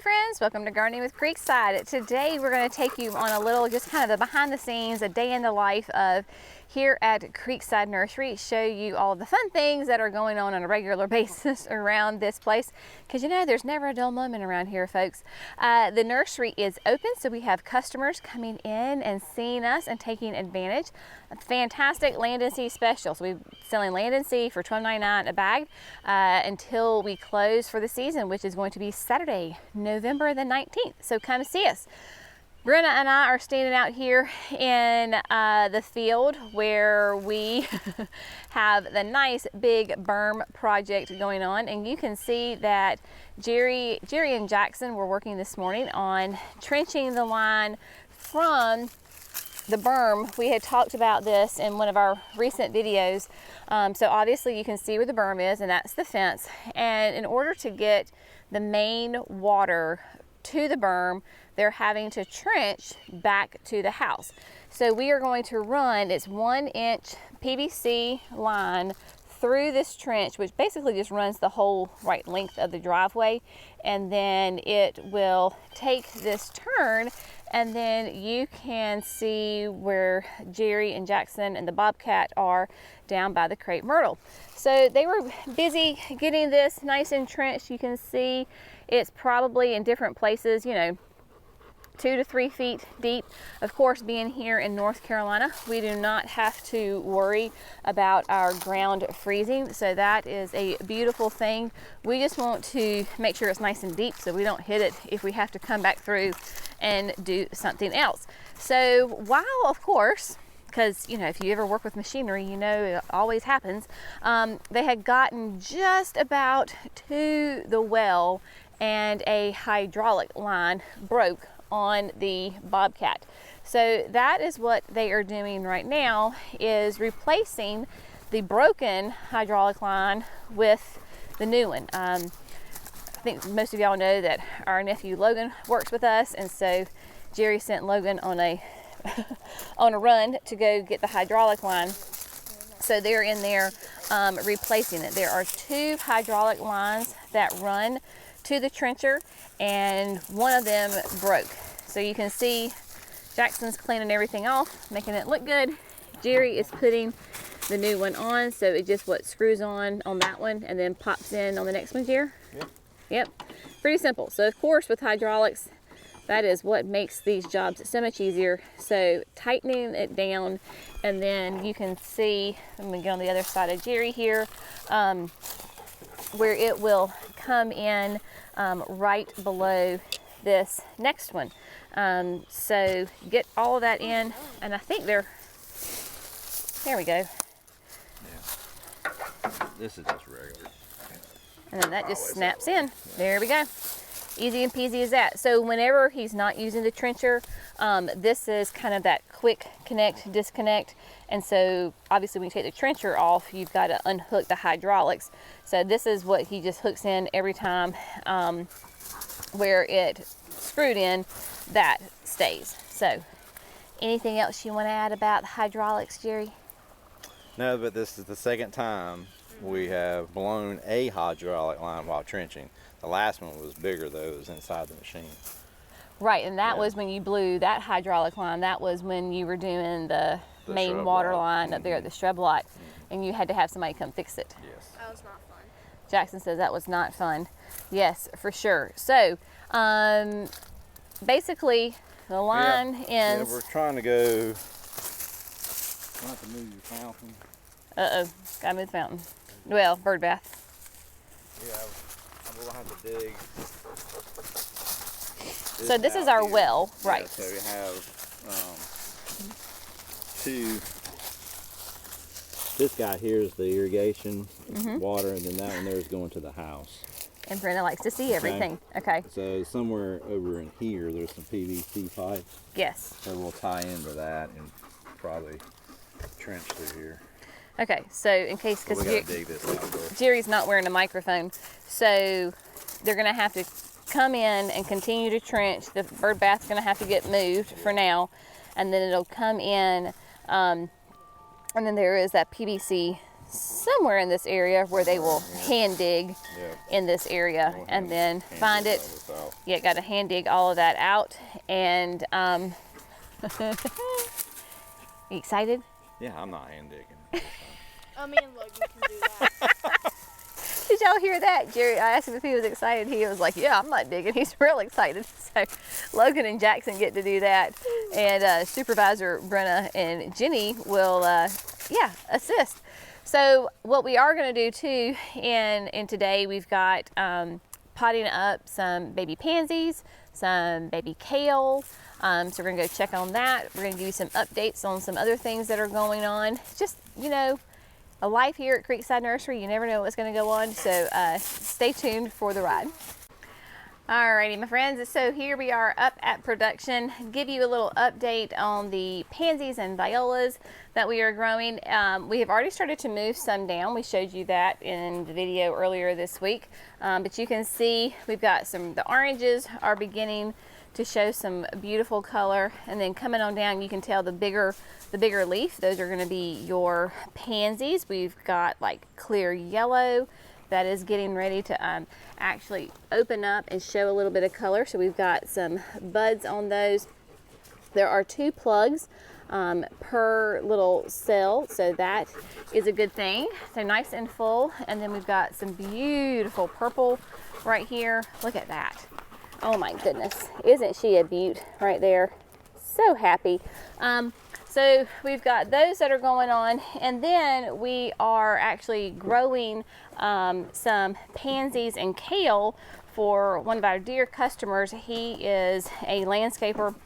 friends, welcome to Gardening with Creekside. Today we're going to take you on a little, just kind of the behind the scenes, a day in the life of here at Creekside Nursery, show you all the fun things that are going on a regular basis around this place, because you know there's never a dull moment around here, folks. The nursery is open, so we have customers coming in and seeing us and taking advantage. A fantastic land and sea special. So we're selling land and sea for $12.99 a bag until we close for the season, which is going to be Saturday, November the 19th. So come see us. Brenna and I are standing out here in the field where we have the nice big berm project going on, and you can see that Jerry and Jackson were working this morning on trenching the line from the berm. We had talked about this in one of our recent videos. So obviously you can see where the berm is, and that's the fence. And in order to get the main water to the berm, they're having to trench back to the house. So we are going to run, it's 1-inch PVC line through this trench, which basically just runs the whole right length of the driveway, and then it will take this turn, and then you can see where Jerry and Jackson and the Bobcat are down by the crepe myrtle. So they were busy getting this nice entrenched. You can see it's probably in different places, you know, 2 to 3 feet deep. Of course, being here in North Carolina, we do not have to worry about our ground freezing, so that is a beautiful thing. We just want to make sure it's nice and deep so we don't hit it if we have to come back through and do something else. So while, of course, because you know, if you ever work with machinery, you know it always happens, they had gotten just about to the well, and a hydraulic line broke on the Bobcat. So that is what they are doing right now, is replacing the broken hydraulic line with the new one. I think most of y'all know that our nephew Logan works with us, and so Jerry sent Logan on a on a run to go get the hydraulic line. So they're in there replacing it. There are 2 hydraulic lines that run to the trencher, and one of them broke. So you can see Jackson's cleaning everything off, making it look good. Jerry is putting the new one on, so it just screws on that one and then pops in on the next one, Jerry? Yep. Pretty simple. So of course with hydraulics, that is what makes these jobs so much easier. So tightening it down, and then you can see, I'm gonna get on the other side of Jerry here, where it will come in right below this next one. So get all of that in, and I think there we go. Yeah. This is just regular. And then that just snaps in. There we go. Easy and peasy as that. So whenever he's not using the trencher, this is kind of that quick connect, disconnect. And so obviously when you take the trencher off, you've got to unhook the hydraulics. So this is what he just hooks in every time, where it screwed in, that stays. So anything else you want to add about the hydraulics, Jerry? No, but this is the second time we have blown a hydraulic line while trenching. The last one was bigger though, it was inside the machine. Right, and that was when you blew that hydraulic line. That was when you were doing the main water line up there at the shrub lot, and you had to have somebody come fix it. Yes. That was not fun. Jackson says that was not fun. Yes, for sure. So basically the line ends. Yeah, we're trying to go. You have to move your fountain. Gotta move the fountain. Well, bird bath. Yeah, we'll have to dig. So this is our well, right? Yeah, so we have 2. This guy here is the irrigation water, and then that one there is going to the house. And Brenda likes to see everything. Okay. So somewhere over in here, there's some PVC pipes. Yes. So we'll tie into that and probably trench through here. Okay, so in case, because Jerry's not wearing a microphone, so they're going to have to come in and continue to trench. The bird bath's going to have to get moved for now, and then it'll come in, and then there is that PVC somewhere in this area where they will hand dig in this area and then find it. Yeah, got to hand dig all of that out. And you excited? Yeah, I'm not hand digging. Me and Logan can do that. Did y'all hear that? Jerry, I asked him if he was excited. He was like, yeah, I'm not digging. He's real excited. So Logan and Jackson get to do that. And Supervisor Brenna and Jenny will, assist. So what we are going to do too, in today we've got potting up some baby pansies, some baby kale. So we're going to go check on that. We're going to give you some updates on some other things that are going on. Just, a life here at Creekside Nursery. You never know what's going to go on. So stay tuned for the ride. Alrighty, my friends, so here we are up at production. Give you a little update on the pansies and violas that we are growing. We have already started to move some down. We showed you that in the video earlier this week. But you can see we've got the oranges are beginning to show some beautiful color, and then coming on down you can tell the bigger leaf, those are going to be your pansies. We've got like clear yellow that is getting ready to actually open up and show a little bit of color. So we've got some buds on those. There are 2 plugs per little cell, so that is a good thing. So nice and full. And then we've got some beautiful purple right here. Look at that. Oh my goodness, isn't she a beaut right there? So happy. So we've got those that are going on, and then we are actually growing some pansies and kale for one of our dear customers. He is a landscaper,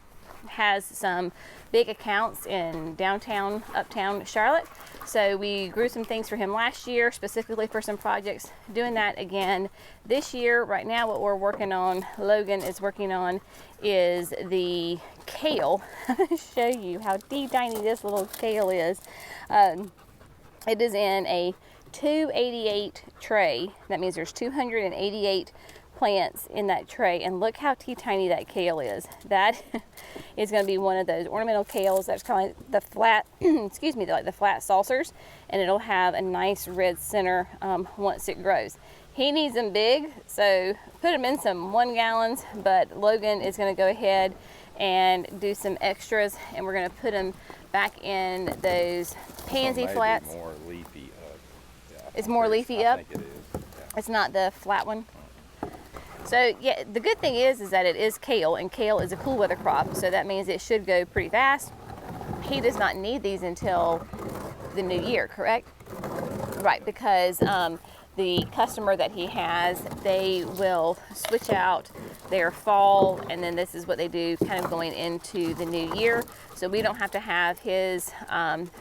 has some big accounts in downtown, uptown Charlotte. So we grew some things for him last year, specifically for some projects. Doing that again this year. Right now what we're working on, Logan is working on, is the kale. I'm going to show you how tiny this little kale is. It is in a 288 tray. That means there's 288 plants in that tray, and look how tiny that kale is. That is going to be one of those ornamental kales that's kind of like the flat excuse me, like the flat saucers, and it'll have a nice red center once it grows. He needs them big, so put them in some 1 gallons, but Logan is going to go ahead and do some extras, and we're going to put them back in those pansy flats. More leafy It's more leafy up? I think it is. Yeah. It's not the flat one? So yeah, the good thing is that it is kale, and kale is a cool weather crop, so that means it should go pretty fast. He does not need these until the new year, correct? Right, because the customer that he has, they will switch out their fall, and then this is what they do kind of going into the new year. So we don't have to have his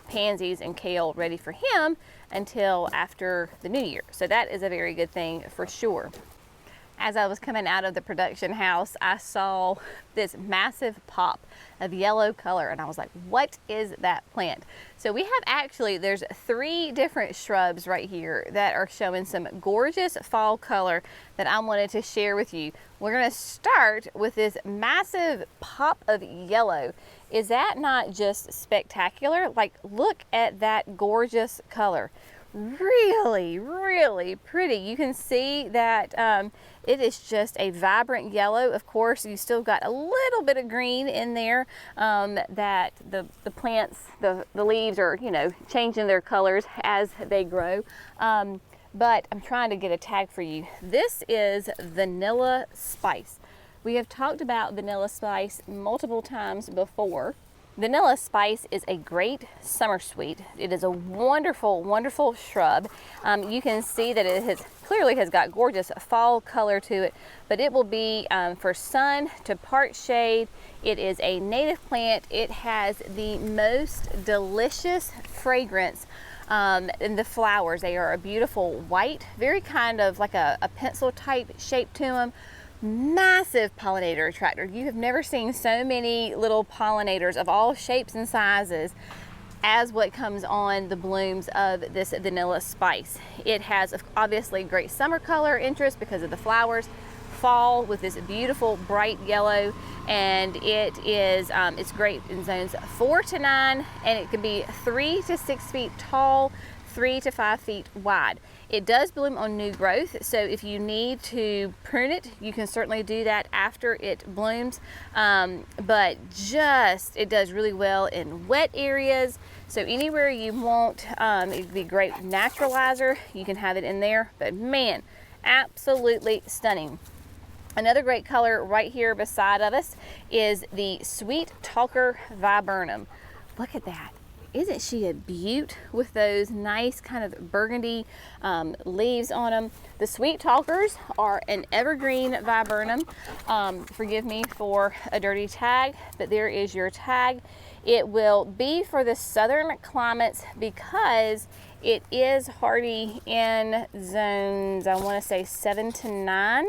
pansies and kale ready for him until after the new year. So that is a very good thing for sure. As I was coming out of the production house, I saw this massive pop of yellow color, and I was like, what is that plant? So we have there's 3 different shrubs right here that are showing some gorgeous fall color that I wanted to share with you. We're going to start with this massive pop of yellow. Is that not just spectacular? Like, look at that gorgeous color. Really, really pretty. You can see that it is just a vibrant yellow. Of course, you still got a little bit of green in there, that the plants, the leaves are, changing their colors as they grow. But I'm trying to get a tag for you. This is vanilla spice. We have talked about vanilla spice multiple times before. Vanilla spice is a great summer sweet. It is a wonderful, wonderful shrub. You can see that it clearly has got gorgeous fall color to it, but it will be for sun to part shade. It is a native plant. It has the most delicious fragrance in the flowers. They are a beautiful white, very kind of like a pencil type shape to them. Massive pollinator attractor. You have never seen so many little pollinators of all shapes and sizes as what comes on the blooms of this vanilla spice. It has obviously great summer color interest because of the flowers, fall with this beautiful bright yellow, and it's great in zones 4 to 9, and it can be 3 to 6 feet tall, 3 to 5 feet wide. It does bloom on new growth, so if you need to prune it, you can certainly do that after it blooms, but it does really well in wet areas. So anywhere you want, it'd be a great naturalizer. You can have it in there, but man, absolutely stunning. Another great color right here beside of us is the Sweet Talker Viburnum. Look at that. Isn't she a beaut with those nice kind of burgundy leaves on them? The Sweet Talkers are an evergreen viburnum. Forgive me for a dirty tag, but there is your tag. It will be for the southern climates because it is hardy in zones, I want to say 7 to 9.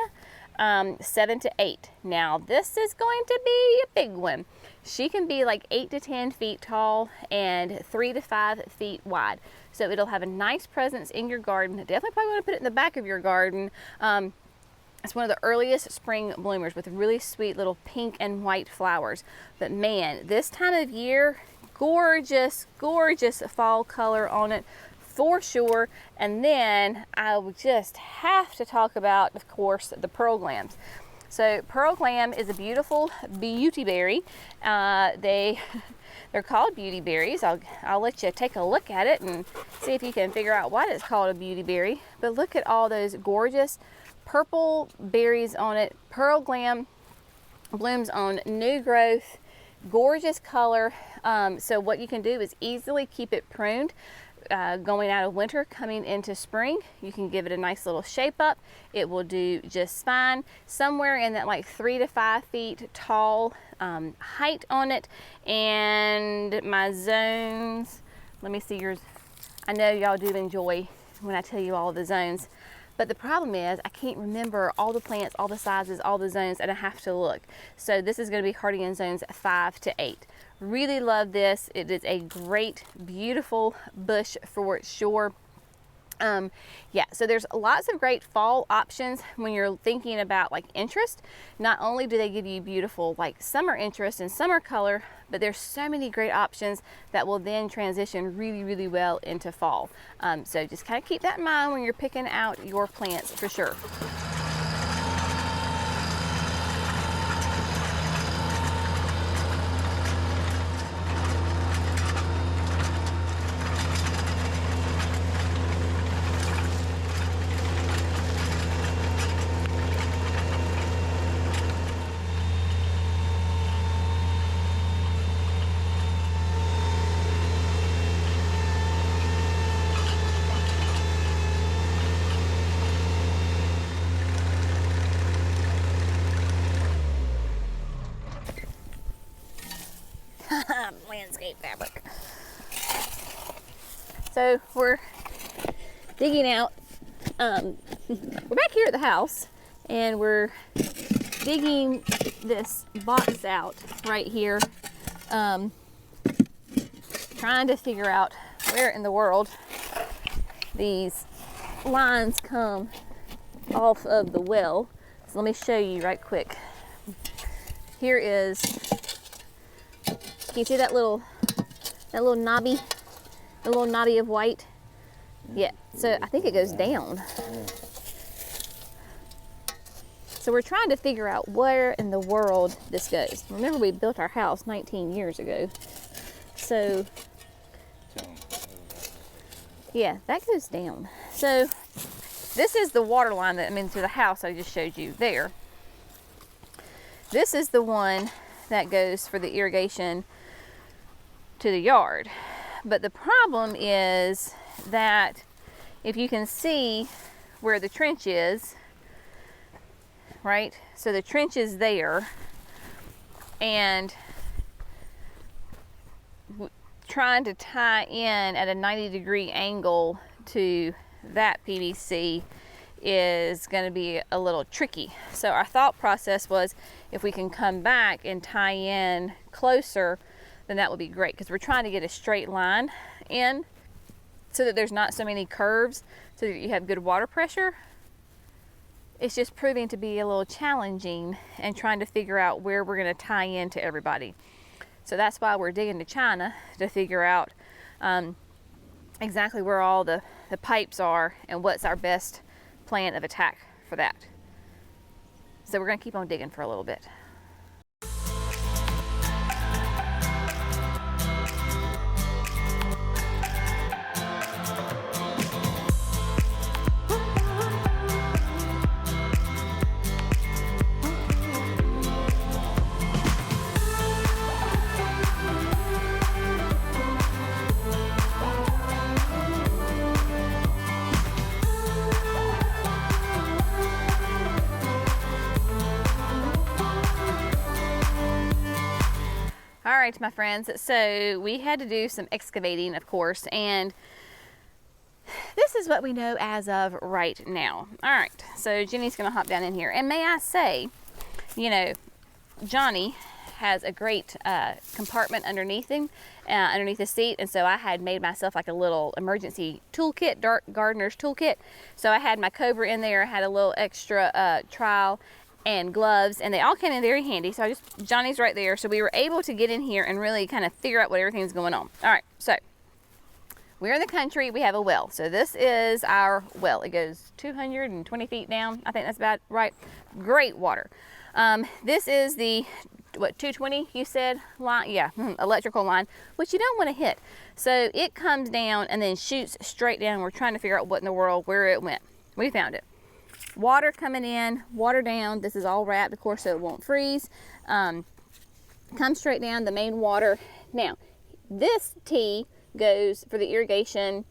7 to 8. Now this is going to be a big one. She can be like 8 to 10 feet tall and 3 to 5 feet wide. So it'll have a nice presence in your garden. Definitely probably want to put it in the back of your garden. It's one of the earliest spring bloomers with really sweet little pink and white flowers. But man, this time of year, gorgeous, gorgeous fall color on it for sure. And then I would just have to talk about, of course, the pearl glams. So pearl glam is a beautiful beauty berry. They're called beauty berries. I'll let you take a look at it and see if you can figure out why it's called a beauty berry. But look at all those gorgeous purple berries on it. Pearl glam blooms on new growth, gorgeous color. So what you can do is easily keep it pruned. Going out of winter, coming into spring, you can give it a nice little shape up. It will do just fine. Somewhere in that like 3 to 5 feet tall height on it. And my zones, let me see yours. I know y'all do enjoy when I tell you all the zones, but the problem is I can't remember all the plants, all the sizes, all the zones, and I have to look. So this is going to be hardy in zones 5 to 8. Really love this. It is a great, beautiful bush for sure. Yeah, so there's lots of great fall options when you're thinking about like interest. Not only do they give you beautiful like summer interest and summer color, but there's so many great options that will then transition really, really well into fall. So just kind of keep that in mind when you're picking out your plants for sure. Landscape fabric. So we're digging out, we're back here at the house and we're digging this box out right here, trying to figure out where in the world these lines come off of the well. So let me show you right quick. Here is, can you see that little knobby, the little knobby of white? Yeah, so I think it goes down. So we're trying to figure out where in the world this goes. Remember, we built our house 19 years ago. So yeah, that goes down. So this is the water line that, to the house I just showed you there. This is the one that goes for the irrigation to the yard. But the problem is that if you can see where the trench is, right? So the trench is there, and trying to tie in at a 90-degree angle to that PVC is going to be a little tricky. So our thought process was, if we can come back and tie in closer, then that would be great, because we're trying to get a straight line in so that there's not so many curves, so that you have good water pressure. It's just proving to be a little challenging and trying to figure out where we're going to tie in to everybody. So that's why we're digging to China to figure out exactly where all the pipes are and what's our best plan of attack for that. So we're gonna keep on digging for a little bit. All right, my friends, so we had to do some excavating, of course, and this is what we know as of right now. All right, so Jenny's gonna hop down in here. And may I say, you know, Johnny has a great compartment underneath him, underneath the seat, and so I had made myself like a little emergency toolkit, dark gardener's toolkit. So I had my Cobra in there, I had a little extra trowel and gloves, and they all came in very handy. So Johnny's right there, so we were able to get in here and really kind of figure out what everything's going on. All right, so we're in the country, we have a well. So this is our well. It goes 220 feet down. I think that's about right. Great water. This is the, what, 220 you said line? Yeah, electrical line, which you don't want to hit. So it comes down and then shoots straight down. We're trying to figure out what in the world, where it went. We found it. Water coming in, water down. This is all wrapped, of course, so it won't freeze. Comes straight down the main water. Now, this T goes for the irrigation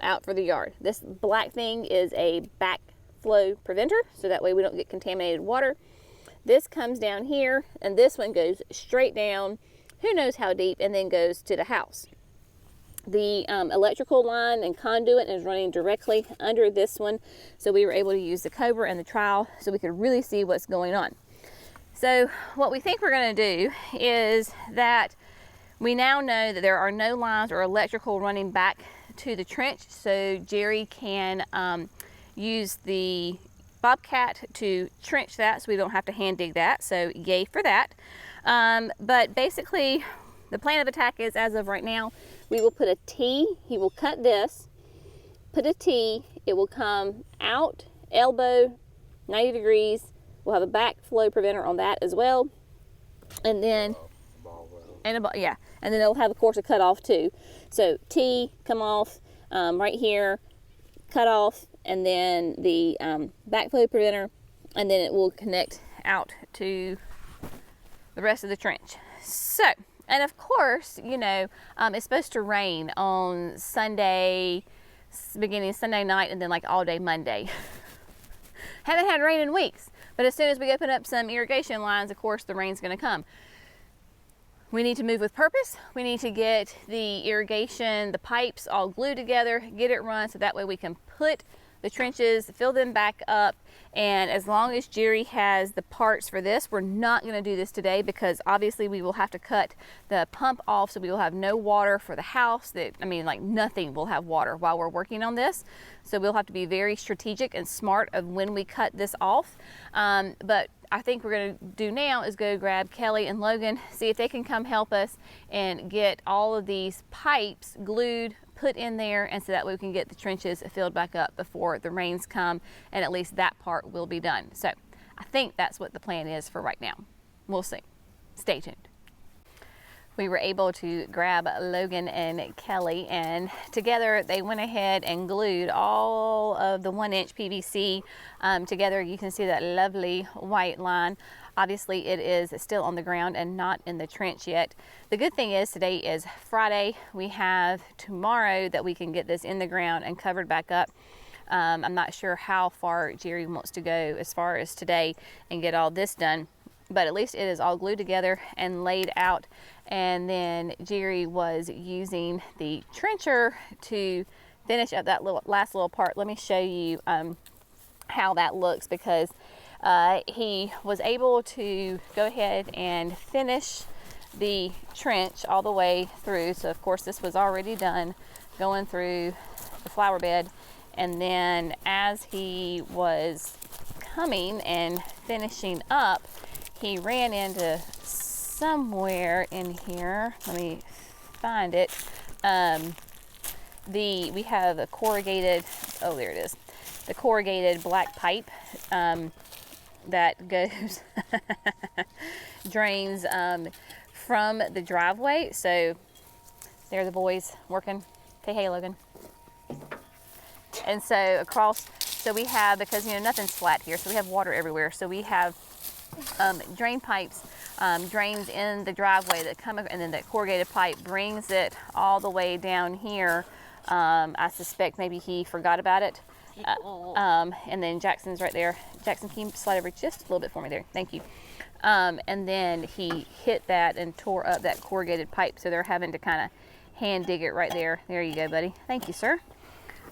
out for the yard. This black thing is a backflow preventer, so that way we don't get contaminated water. This comes down here, and this one goes straight down, who knows how deep, and then goes to the house. The electrical line and conduit is running directly under this one, so we were able to use the Cobra and the trowel so we could really see what's going on. So what we think we're going to do is that we now know that there are no lines or electrical running back to the trench, so Jerry can use the Bobcat to trench that so we don't have to hand dig that, so yay for that. But basically the plan of attack is, as of right now, we will put a T, he will cut this, put a T, it will come out, elbow, 90 degrees, we'll have a backflow preventer on that as well, and then, and then it'll have, of course, a cut off too. So T, come off, right here, cut off, and then the backflow preventer, and then it will connect out to the rest of the trench. So, and of course, you know, it's supposed to rain on Sunday, beginning Sunday night, and then like all day Monday. Haven't had rain in weeks, but as soon as we open up some irrigation lines, of course, the rain's gonna come. We need to move with purpose. We need to get the irrigation, the pipes all glued together, get it run, so that way we can put the trenches, fill them back up. And as long as Jerry has the parts for this, we're not going to do this today because obviously we will have to cut the pump off, so we will have no water for the house. Like nothing will have water while we're working on this. So we'll have to be very strategic and smart of when we cut this off. But I think we're going to do now is go grab Kelly and Logan, see if they can come help us and get all of these pipes glued, put in there, and so that way we can get the trenches filled back up before the rains come, and at least that part will be done. So I think that's what the plan is for right now. We'll see. Stay tuned. We were able to grab Logan and Kelly, and together they went ahead and glued all of the 1-inch PVC together. You can see that lovely white line. Obviously it is still on the ground and not in the trench yet. The good thing is today is Friday. We have tomorrow that we can get this in the ground and covered back up. I'm not sure how far Jerry wants to go as far as today and get all this done, but at least it is all glued together and laid out. And then Jerry was using the trencher to finish up that last little part. Let me show you how that looks, because he was able to go ahead and finish the trench all the way through. So of course this was already done, going through the flower bed, and then as he was coming and finishing up, he ran into somewhere in here, let me find it, we have a corrugated, oh there it is, the corrugated black pipe that goes, drains from the driveway. So there are the boys working. Say hey, Logan. And so across, so we have, because nothing's flat here, so we have water everywhere. So we have drain pipes, drains in the driveway that come, and then that corrugated pipe brings it all the way down here. I suspect maybe he forgot about it. And then Jackson's right there. Jackson, can you slide over just a little bit for me there? Thank you. And then he hit that and tore up that corrugated pipe, so they're having to kind of hand dig it right there. There you go, buddy. Thank you, sir.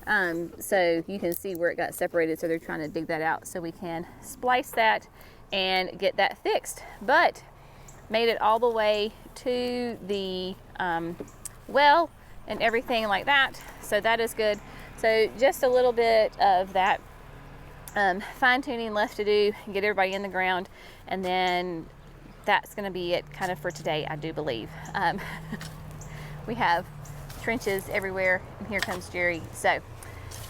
So you can see where it got separated, so they're trying to dig that out so we can splice that and get that fixed. But made it all the way to the well and everything like that, so that is good. So just a little bit of that fine-tuning left to do, get everybody in the ground, and then that's going to be it kind of for today, I do believe. We have trenches everywhere, and here comes Jerry. So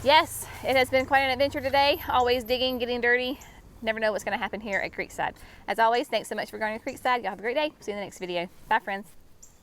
yes, it has been quite an adventure today, always digging, getting dirty. Never know what's going to happen here at Creekside. As always, thanks so much for going to Creekside. Y'all have a great day. See you in the next video. Bye, friends.